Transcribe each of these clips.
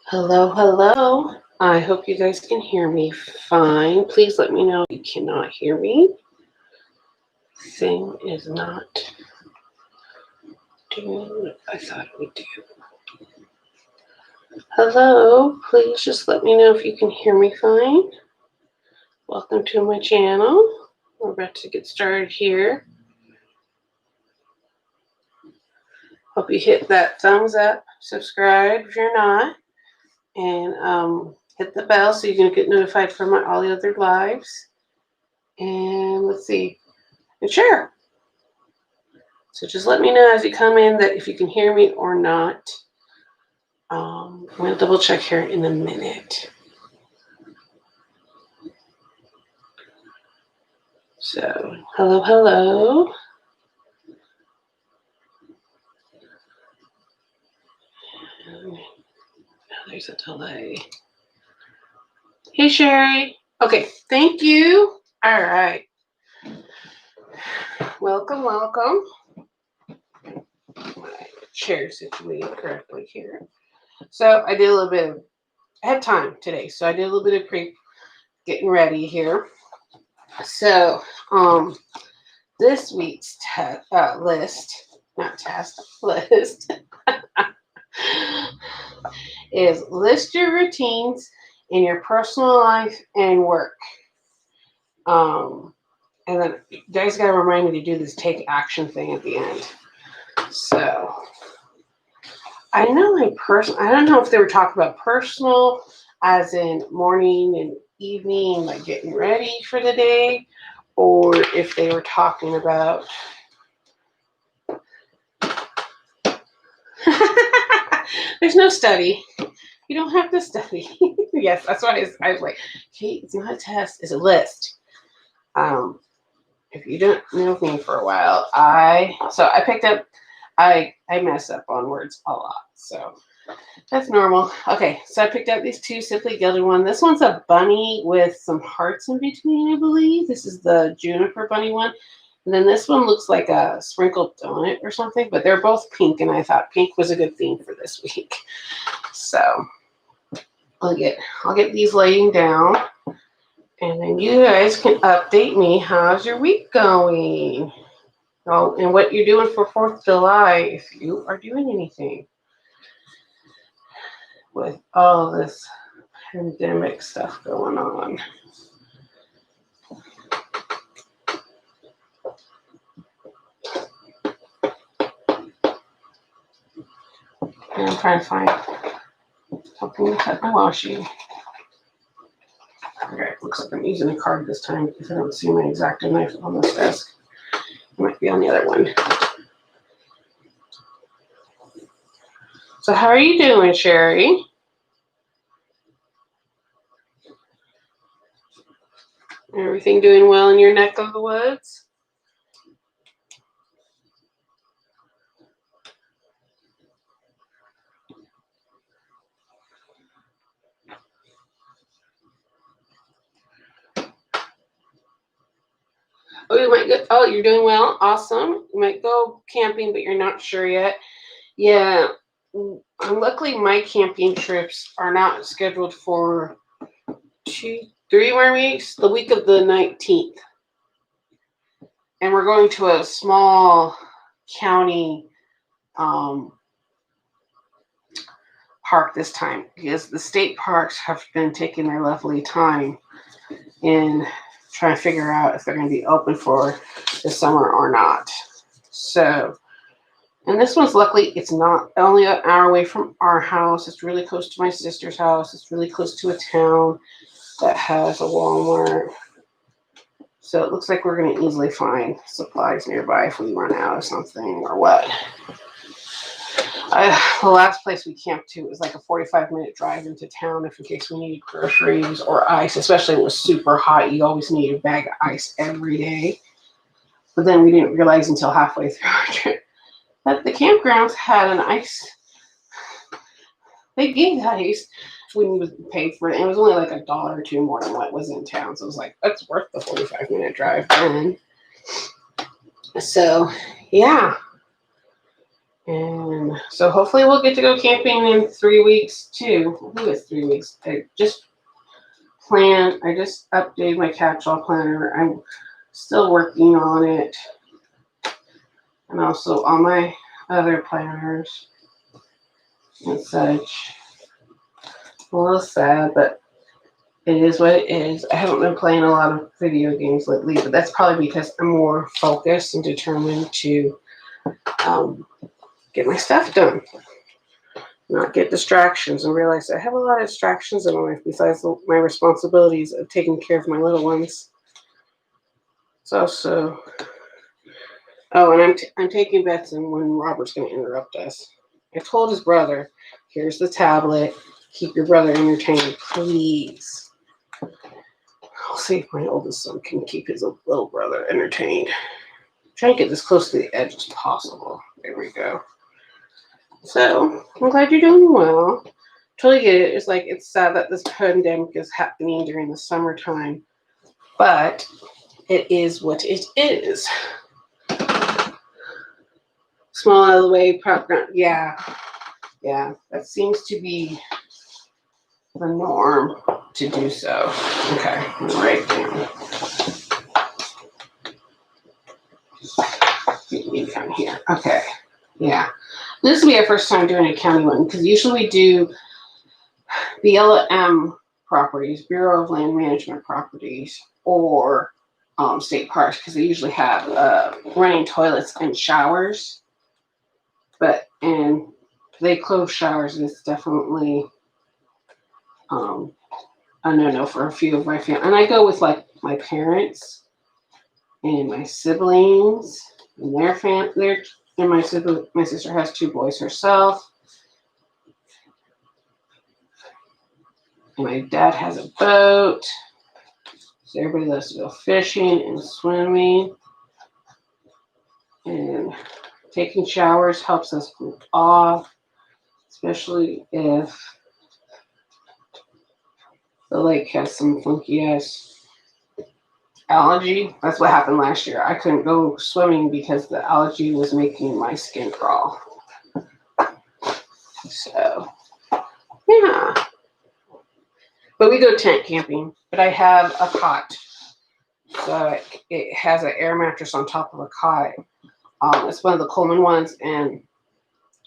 Hello, hello. I hope you guys can hear me fine. Please let me know if you cannot hear me. Thing is not doing what I thought it would do. Hello, please just let me know if you can hear me fine. Welcome to my channel. We're about to get started here. Hope you hit that thumbs up, subscribe if you're not, and hit the bell so you can get notified for all the other lives. And let's see, and share. So just let me know as you come in that if you can hear me or not. I'm going to double check here in a minute. So, hello, hello. There's a delay. Hey, Sherry. Okay, thank you. All right. Welcome, welcome. My chair situated correctly here. So I did a little bit of, I had time today, so I did a little bit of getting ready here. So, this week's list is list your routines in your personal life and work. And then you guys got to remind me to do this take action thing at the end. So I know I don't know if they were talking about personal as in morning and evening, like getting ready for the day, or if they were talking about there's no study. You don't have to study. Yes, that's why I was like, okay, it's not a test, it's a list. If you don't know me for a while, I picked up, I mess up on words a lot, so that's normal. Okay, so I picked up these two Simply Gilded one. This one's a bunny with some hearts in between, I believe. This is the juniper bunny one. And then this one looks like a sprinkled donut or something, but they're both pink, and I thought pink was a good theme for this week. So I'll get these laying down, and then you guys can update me. How's your week going? Oh, and what you're doing for 4th of July, if you are doing anything with all this pandemic stuff going on. And I'm trying to find something to cut my washi. Okay, looks like I'm using a card this time because I don't see my X-Acto knife on this desk. It might be on the other one. So how are you doing, Sherry? Everything doing well in your neck of the woods? Oh, you might go. Oh, you're doing well. Awesome. You might go camping, but you're not sure yet. Yeah. Luckily, my camping trips are not scheduled for 3 more weeks. The week of the 19th, and we're going to a small county park this time because the state parks have been taking their lovely time in trying to figure out if they're going to be open for the summer or not. So, and this one's luckily, it's not only an hour away from our house. It's really close to my sister's house. It's really close to a town that has a Walmart. So it looks like we're going to easily find supplies nearby if we run out of something or what. The last place we camped to was like a 45-minute drive into town if in case we needed groceries or ice, especially when it was super hot. You always need a bag of ice every day. But then we didn't realize until halfway through our trip that the campgrounds had an ice. They gave ice when you paid for it. It was only like $1 or $2 more than what was in town. So it was like, that's worth the 45-minute drive then. So, yeah. And so hopefully we'll get to go camping in 3 weeks too. I think it's 3 weeks. I just updated my catch-all planner. I'm still working on it. And also on my other planners and such. A little sad, but it is what it is. I haven't been playing a lot of video games lately, but that's probably because I'm more focused and determined to get my stuff done. Not get distractions and realize I have a lot of distractions in my life besides my responsibilities of taking care of my little ones. It's also, and I'm taking bets on when Robert's going to interrupt us. I told his brother, here's the tablet. Keep your brother entertained, please. I'll see if my oldest son can keep his little brother entertained. Try to get as close to the edge as possible. There we go. So, I'm glad you're doing well. Totally get it. It's sad that this pandemic is happening during the summertime, but it is what it is. Small out of the way, yeah, that seems to be the norm to do so. Okay, right down. Down here. Okay, yeah. This will be our first time doing a county one because usually we do BLM properties, Bureau of Land Management properties, or state parks because they usually have running toilets and showers. And they close showers, and it's definitely a no-no for a few of my family. And I go with like my parents and my siblings and their family. And my sister has 2 boys herself. And my dad has a boat. So everybody loves to go fishing and swimming. And taking showers helps us cool off, especially if the lake has some funky ass algae. That's what happened last year. I couldn't go swimming because the algae was making my skin crawl. So, yeah. But we go tent camping. But I have a cot. So it has an air mattress on top of a cot. It's one of the Coleman ones, and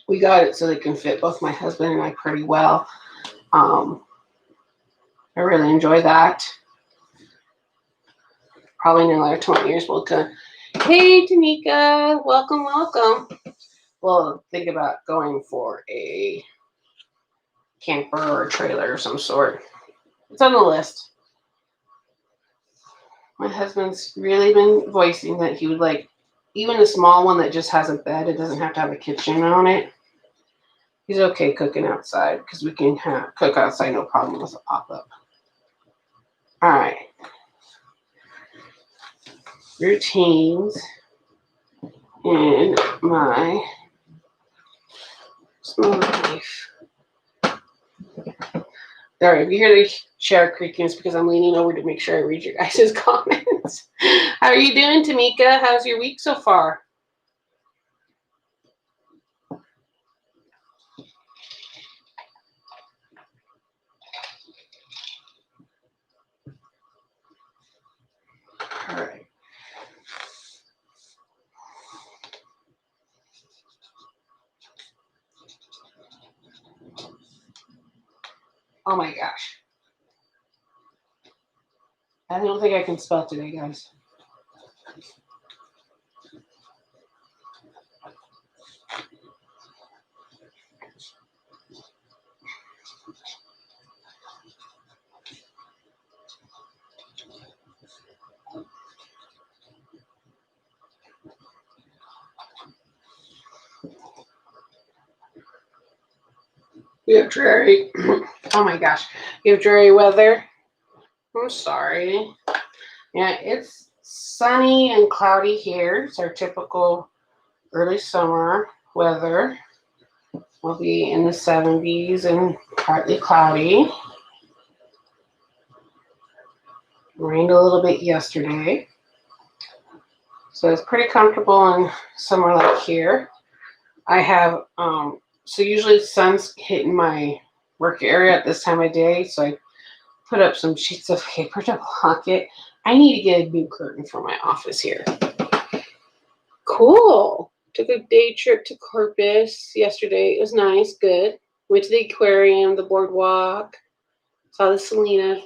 we got it so they can fit both my husband and I pretty well. I really enjoy that. Probably in another 20 years we'll go, hey, Tanika, welcome, welcome. We'll think about going for a camper or a trailer of some sort. It's on the list. My husband's really been voicing that he would like even a small one that just has a bed. It doesn't have to have a kitchen on it. He's okay cooking outside because we can cook outside, no problem with a pop-up. All right. Routines in my small life. All right, if you hear the chair creaking, it's because I'm leaning over to make sure I read your guys' comments. How are you doing, Tamika? How's your week so far? All right. Oh my gosh. I don't think I can spell today, guys. We have dreary, oh my gosh, we have dreary weather. I'm sorry. Yeah, it's sunny and cloudy here. It's our typical early summer weather. We'll be in the 70s and partly cloudy. Rained a little bit yesterday. So it's pretty comfortable in summer like here. I have so usually the sun's hitting my work area at this time of day, so I put up some sheets of paper to block it. I need to get a new curtain for my office here. Cool. Took a day trip to Corpus yesterday. It was nice, good. Went to the aquarium, the boardwalk, saw the Selena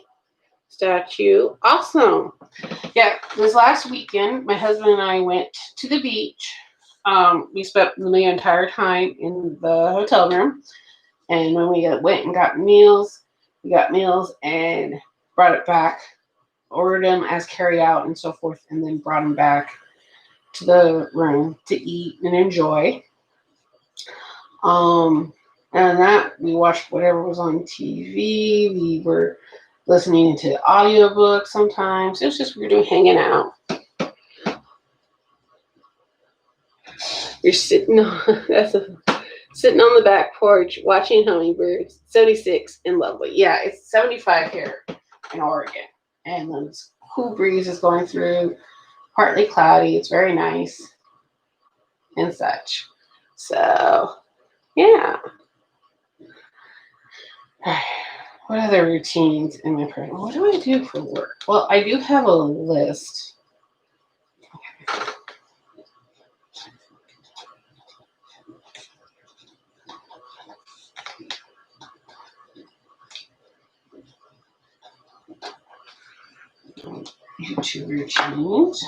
statue. Awesome. Yeah, this last weekend, my husband and I went to the beach. We spent the entire time in the hotel room. And when we went and got meals, we got meals and brought it back, ordered them as carry out and so forth, and then brought them back to the room to eat and enjoy. And that we watched whatever was on TV. We were listening to audiobooks sometimes. It was just we were doing hanging out. You're sitting on sitting on the back porch watching hummingbirds. 76 and lovely. Yeah, it's 75 here in Oregon, and this cool breeze is going through. Partly cloudy. It's very nice and such. So, yeah. What other routines in my personal? What do I do for work? Well, I do have a list. YouTube routines.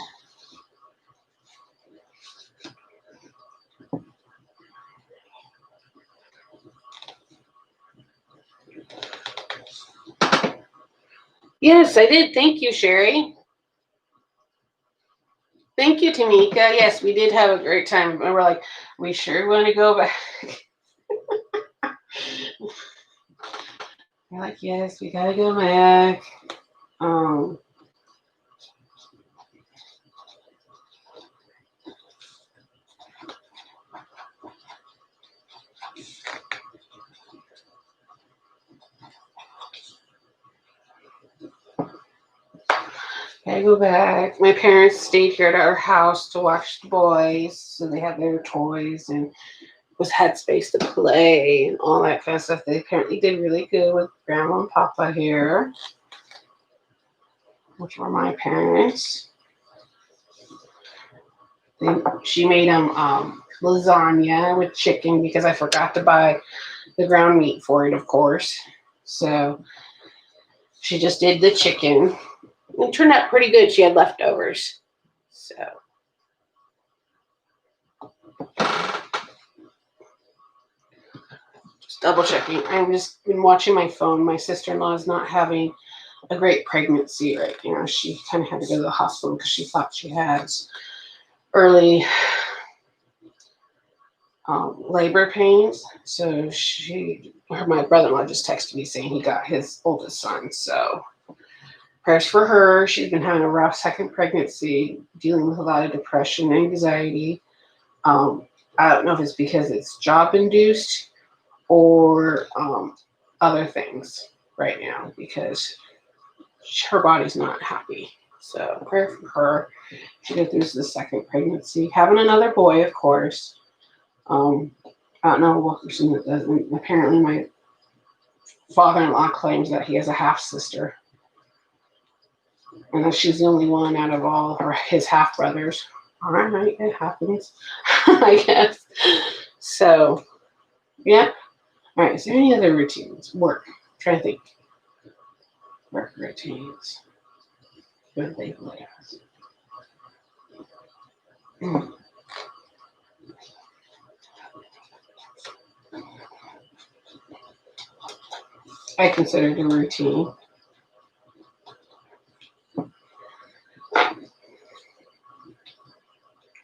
Yes, I did. Thank you, Sherry. Thank you, Tamika. Yes, we did have a great time. And we're like, we sure want to go back. We're like, yes, we gotta go back. I go back. My parents stayed here at our house to watch the boys, so they had their toys and had space to play and all that kind of stuff. They apparently did really good with Grandma and Papa here, which were my parents. She made them lasagna with chicken because I forgot to buy the ground meat for it, of course. So she just did the chicken. It turned out pretty good. She had leftovers. So just double checking. I'm just been watching my phone. My sister-in-law is not having a great pregnancy right now. She kind of had to go to the hospital because she thought she had early labor pains. So my brother-in-law just texted me saying he got his oldest son. So prayers for her. She's been having a rough second pregnancy, dealing with a lot of depression and anxiety. I don't know if it's because it's job induced or other things right now because her body's not happy. So prayer for her. She goes through the second pregnancy. Having another boy, of course. I don't know Wilkerson that doesn't. Apparently my father-in-law claims that he has a half-sister. And that she's the only one out of all his half-brothers. All right, it happens, I guess. So, yeah. All right, is there any other routines? Work. I'm trying to think. Work routines. What do they play as? I consider it a routine.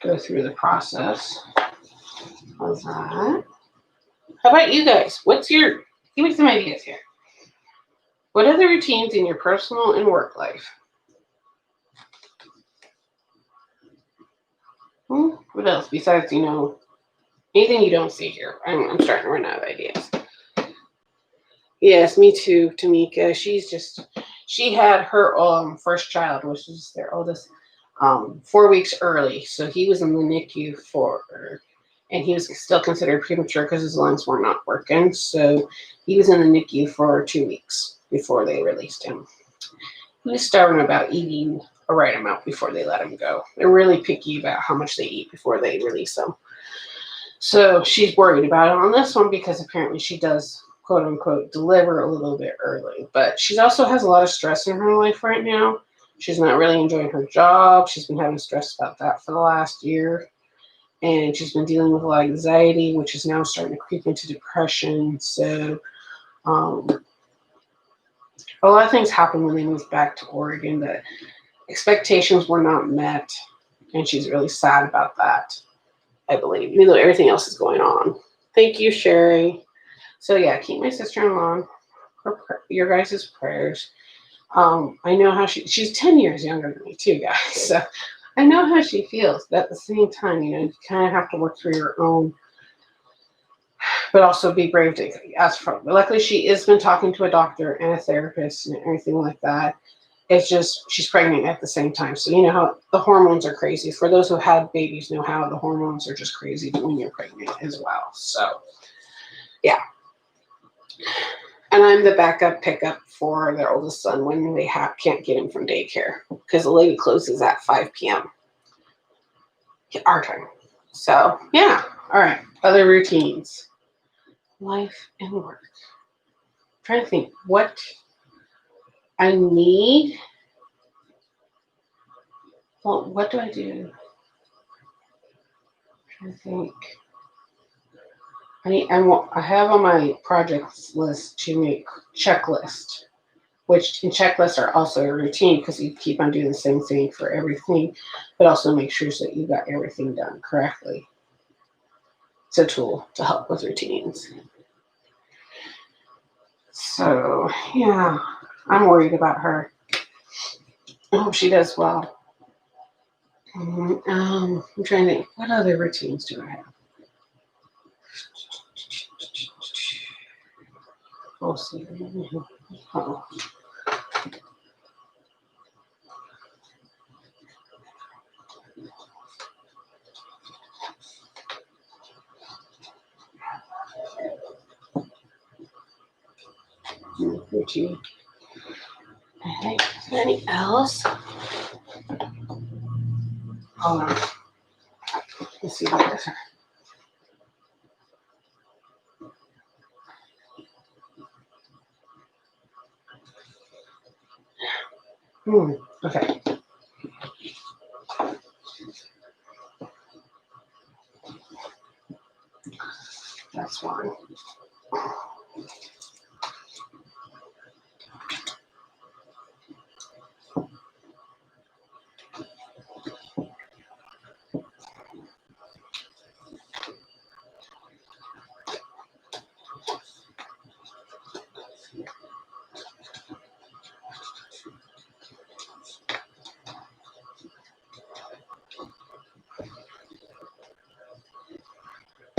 Go through the process. How's that? How about you guys? Give me some ideas here. What are the routines in your personal and work life? What else besides, anything you don't see here? I'm starting to run out of ideas. Yes, me too, Tamika. She had her first child, which is their oldest, 4 weeks early. So he was in the NICU for and he was still considered premature because his lungs were not working. So he was in the NICU for 2 weeks before they released him. He was stubborn about eating a right amount before they let him go. They're really picky about how much they eat before they release them. So she's worried about it on this one because apparently she does, quote unquote, deliver a little bit early. But she also has a lot of stress in her life right now. She's not really enjoying her job. She's been having stress about that for the last year. And she's been dealing with a lot of anxiety, which is now starting to creep into depression. So a lot of things happened when they moved back to Oregon that expectations were not met. And she's really sad about that, I believe, even though everything else is going on. Thank you, Sherry. So yeah, keep my sister-in-law your guys' prayers. I know how she's 10 years younger than me too, guys. So I know how she feels, but at the same time, you kind of have to work through your own, but also be brave to ask for help. But luckily, she has been talking to a doctor and a therapist and everything like that. It's just she's pregnant at the same time. So you know how the hormones are crazy. For those who had babies know how the hormones are just crazy when you're pregnant as well. So yeah. And I'm the backup pickup for their oldest son when they can't get him from daycare because the lady closes at 5 p.m. our time. So yeah. All right. Other routines. Life and work. I'm trying to think what I need. Well, what do I do? I'm trying to think. I have on my projects list to make checklist, which in checklists are also a routine because you keep on doing the same thing for everything, but also make sure that you got everything done correctly. It's a tool to help with routines. So yeah, I'm worried about her. I hope she does well. I'm trying to think, what other routines do I have? We'll see. Oh. Routine. Okay. Is there anything else? Hold on. Let's see what this is. Okay. That's one.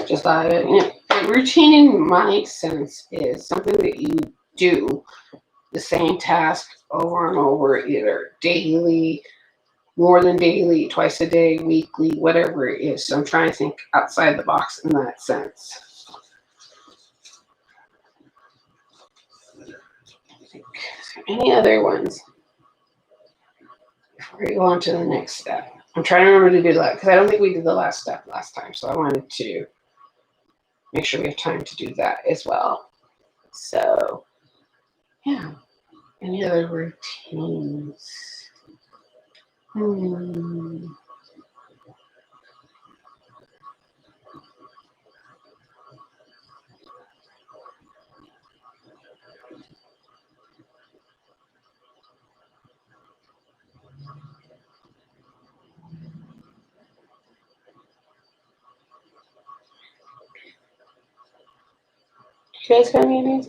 Just routine in my sense is something that you do the same task over and over, either daily, more than daily, twice a day, weekly, whatever it is. So I'm trying to think outside the box in that sense. Any other ones before we go on to the next step? I'm trying to remember to do that because I don't think we did the last step last time. So I wanted to make sure we have time to do that as well. So yeah. Any other routines? You guys got any?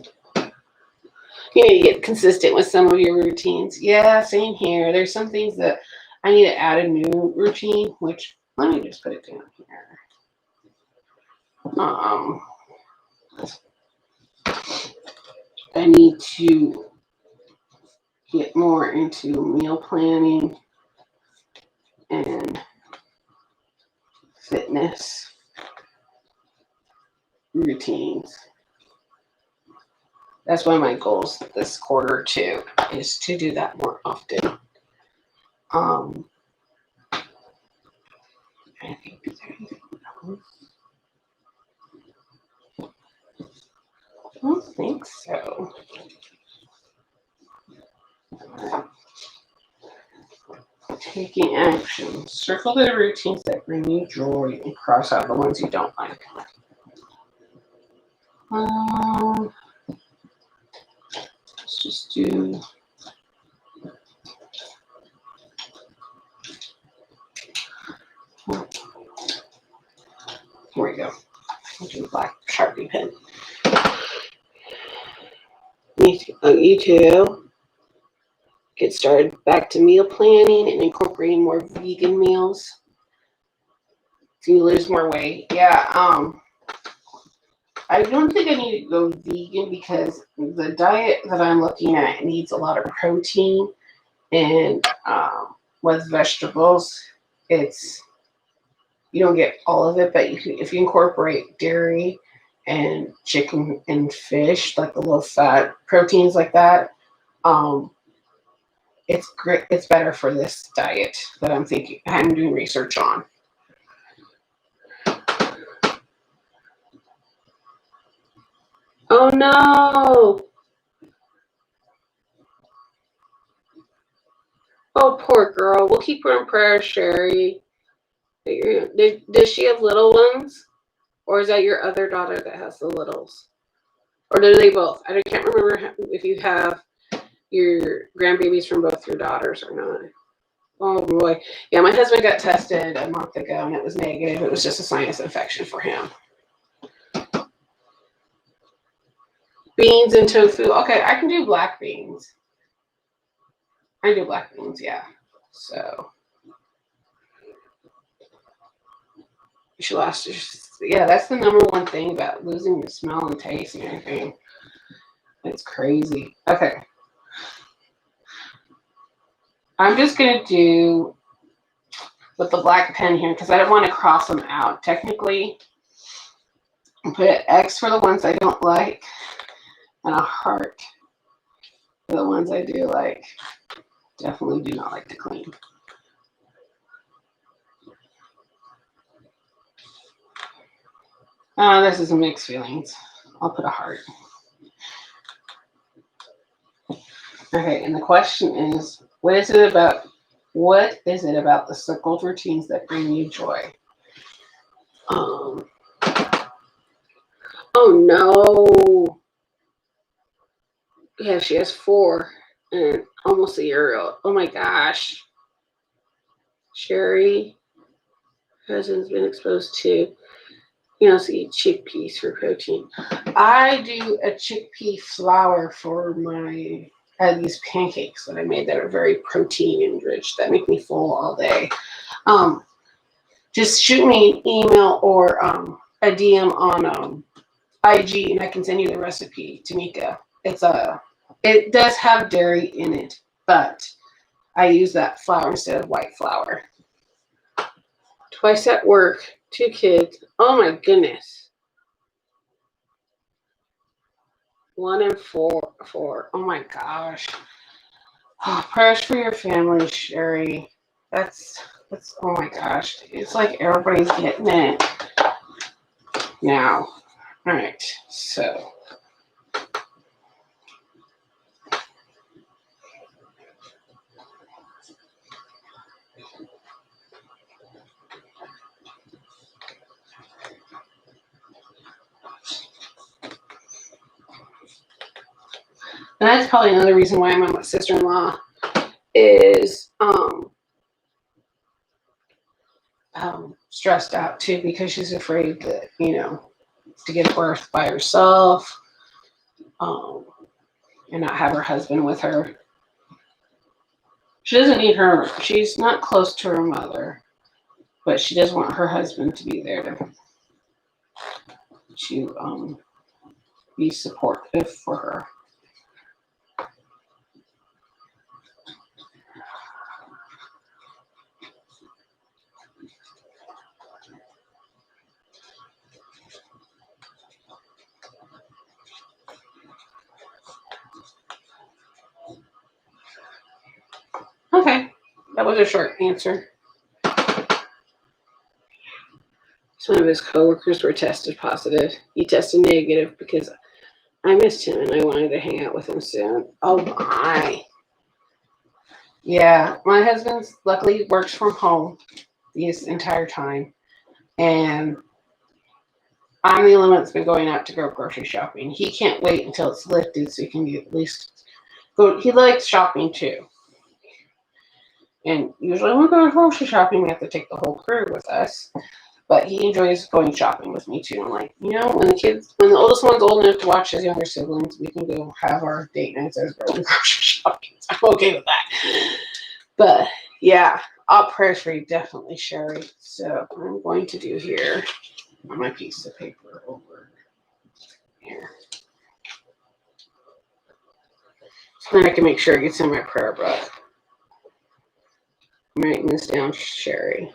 You need to get consistent with some of your routines. Yeah, same here. There's some things that I need to add a new routine, which let me just put it down here. I need to get more into meal planning and fitness. routines. That's one of my goals this quarter too, is to do that more often. I think is there anything else? I don't think so. Taking action. Circle the routines that bring you joy and cross out the ones you don't like. Let's just do. Here we go. I'll do the black Sharpie pen. You too. Get started back to meal planning and incorporating more vegan meals. So you lose more weight. Yeah. I don't think I need to go vegan because the diet that I'm looking at needs a lot of protein, and with vegetables, you don't get all of it, but if you incorporate dairy and chicken and fish, like the low fat proteins like that, it's great. It's better for this diet that I'm doing research on. Oh no! Oh, poor girl. We'll keep her in prayer, Sherry. Does she have little ones? Or is that your other daughter that has the littles? Or do they both? I can't remember if you have your grandbabies from both your daughters or not. Oh boy. Yeah, my husband got tested a month ago and it was negative. It was just a sinus infection for him. Beans and tofu. Okay, I can do black beans. I do black beans, yeah. So she lost. Yeah, that's the number one thing about losing your smell and taste and everything. It's crazy. Okay. I'm just going to do with the black pen here because I don't want to cross them out. Technically, I'll put an X for the ones I don't like and a heart for the ones I do like. Definitely do not like to clean. This is mixed feelings. I'll put a heart. Okay, and the question is, what is it about the circled routines that bring you joy? Oh no. Yeah, she has 4 and almost a year old. Oh my gosh. Sherry, husband's been exposed to, so eat chickpeas for protein. I do a chickpea flour for these pancakes that I made that are very protein enriched that make me full all day. Just shoot me an email or a DM on IG and I can send you the recipe, Tamika. It does have dairy in it, but I use that flour instead of white flour. Twice at work, 2 kids. Oh my goodness. 1 and 4. Oh my gosh. Oh, prayers for your family, Sherry. That's oh my gosh. It's like everybody's getting it now. All right, so. And that's probably another reason why my sister-in-law is stressed out too, because she's afraid that, to give birth by herself and not have her husband with her. She doesn't need her. She's not close to her mother, but she does want her husband to be there to be supportive for her. That was a short answer. Some of his coworkers were tested positive. He tested negative because I missed him and I wanted to hang out with him soon. Oh my. Yeah, my husband luckily works from home this entire time. And I'm the only one that's been going out to go grocery shopping. He can't wait until it's lifted so he can at least go. He likes shopping too. And usually when we go grocery shopping, we have to take the whole crew with us. But he enjoys going shopping with me too. I'm like, when the oldest one's old enough to watch his younger siblings, we can go have our date nights as going grocery shopping. I'm okay with that. But yeah, all prayers for you, definitely, Sherry. So I'm going to do here on my piece of paper over here. So then I can make sure it gets in my prayer book. I'm writing this down, Sherry.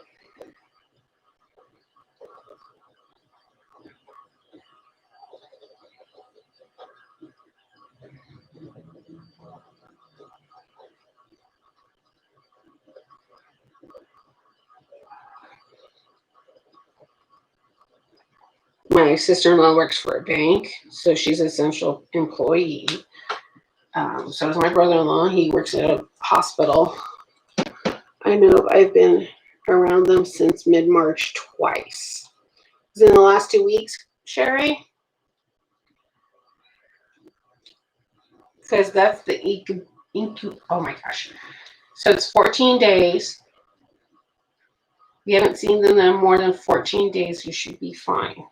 My sister-in-law works for a bank, so she's an essential employee. So does my brother-in-law. He works at a hospital. I know I've been around them since mid-March twice. Is it in the last 2 weeks, Sherry? Because that's the oh my gosh. So it's 14 days. If you haven't seen them in more than 14 days, you should be fine.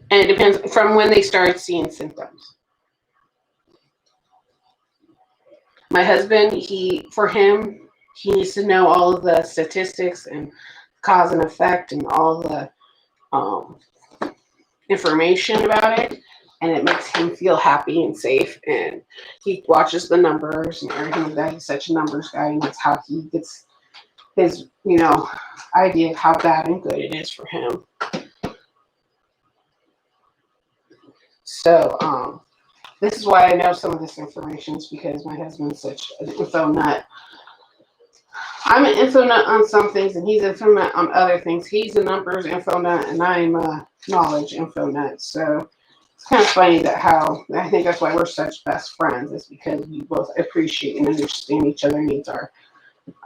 And it depends from when they start seeing symptoms. My husband, he needs to know all of the statistics and cause and effect and all the information about it. And it makes him feel happy and safe. And he watches the numbers and everything like that. He's such a numbers guy, and that's how he gets his, idea of how bad and good it is for him. So, this is why I know some of this information is because my husband's such an info nut. I'm an info nut on some things, and he's an info nut on other things. He's a numbers info nut, and I'm a knowledge info nut. So it's kind of funny I think that's why we're such best friends, is because we both appreciate and understand each other's needs, our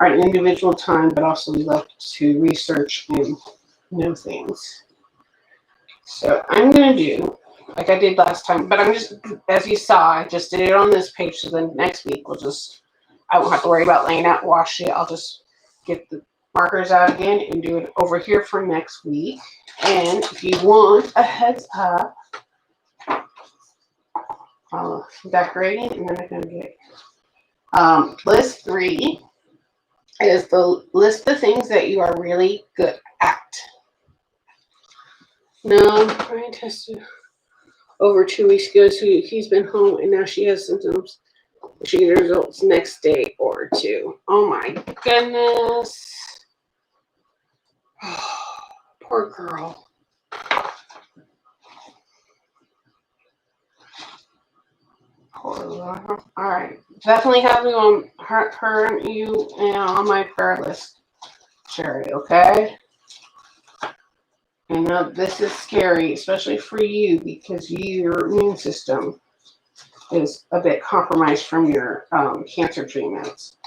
individual time, but also we love to research and know things. So I'm going to do like I did last time, but I'm just, as you saw, I just did it on this page, so then next week I won't have to worry about laying out and wash it. I'll just get the markers out again and do it over here for next week. And if you want a heads up, decorating, and then I'm going to get list 3 is the list the things that you are really good at. No, Brian tested over 2 weeks ago, so he's been home, and now she has symptoms. She gets results next day or 2. Oh my goodness. Poor girl. Poor girl. All right. Definitely have me on her and you on my prayer list, Sherry, okay? And this is scary, especially for you, because your immune system is a bit compromised from your cancer treatments.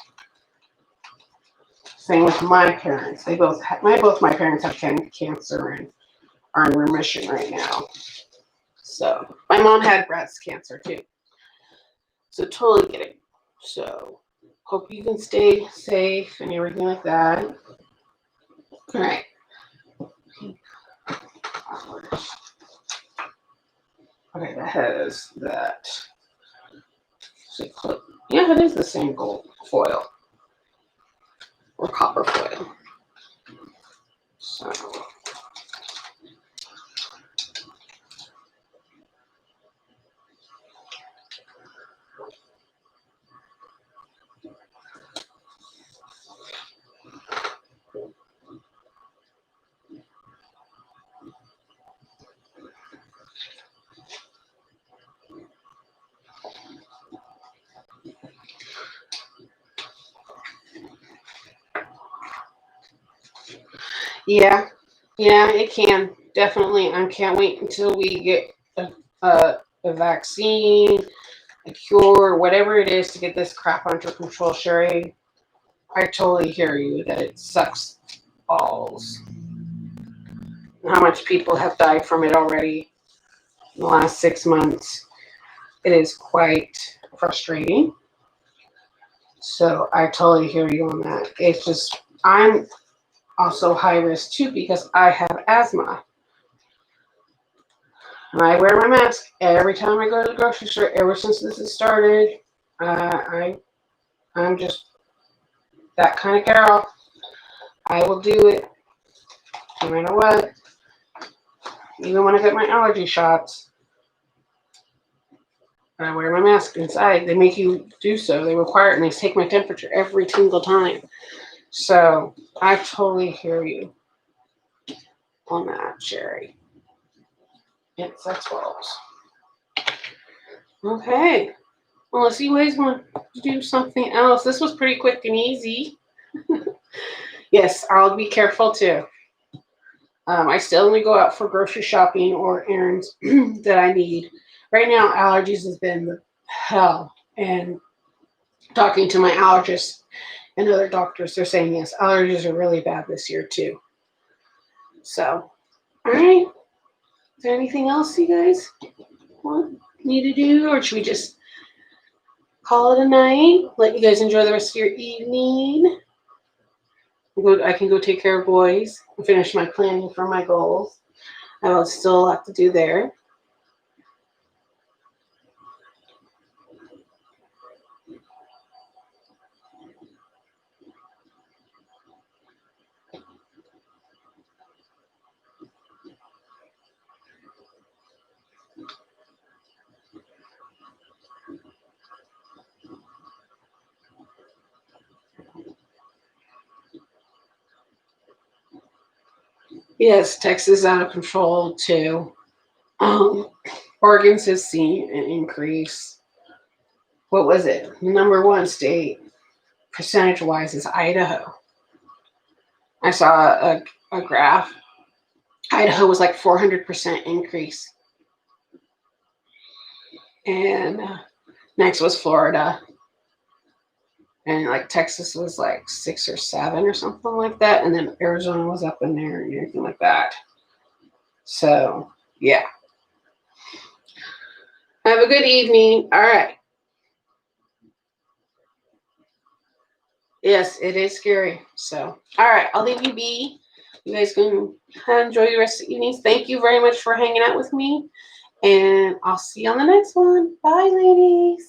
Same with my parents. Both my parents have cancer and are in remission right now. So my mom had breast cancer too. So totally get it. So hope you can stay safe and everything like that. All right. Okay, that has that. Yeah, it is the same gold foil or copper foil. So. Yeah, yeah, it can definitely. I can't wait until we get a vaccine, a cure, whatever it is to get this crap under control, Sherry. I totally hear you that it sucks balls. How much people have died from it already in the last 6 months. It is quite frustrating. So I totally hear you on that. It's just, I'm also high risk too because I have asthma. And I wear my mask every time I go to the grocery store ever since this has started. I'm just that kind of girl. I will do it no matter what. Even when I get my allergy shots, I wear my mask inside. They make you do so. They require it, and they take my temperature every single time. So I totally hear you on that, Sherry. It sucks balls. Okay. Well, unless you guys want to do something else, this was pretty quick and easy. Yes, I'll be careful too. I still only go out for grocery shopping or errands that I need. Right now, allergies has been the hell. And talking to my allergist and other doctors, they're saying yes, allergies are really bad this year too. So, all right. Is there anything else you guys want me to do, or should we just call it a night? Let you guys enjoy the rest of your evening. I can go take care of boys and finish my planning for my goals. I will still a lot to do there. Yes, Texas is out of control too. Um, Oregon's has seen an increase. What was it? Number one state, percentage wise, is Idaho. I saw a graph. Idaho was like 400% increase. And next was Florida. And like Texas was like 6 or 7 or something like that. And then Arizona was up in there and everything like that. So, yeah. Have a good evening. All right. Yes, it is scary. So, all right. I'll leave you be. You guys can enjoy the rest of the evenings. Thank you very much for hanging out with me. And I'll see you on the next one. Bye, ladies.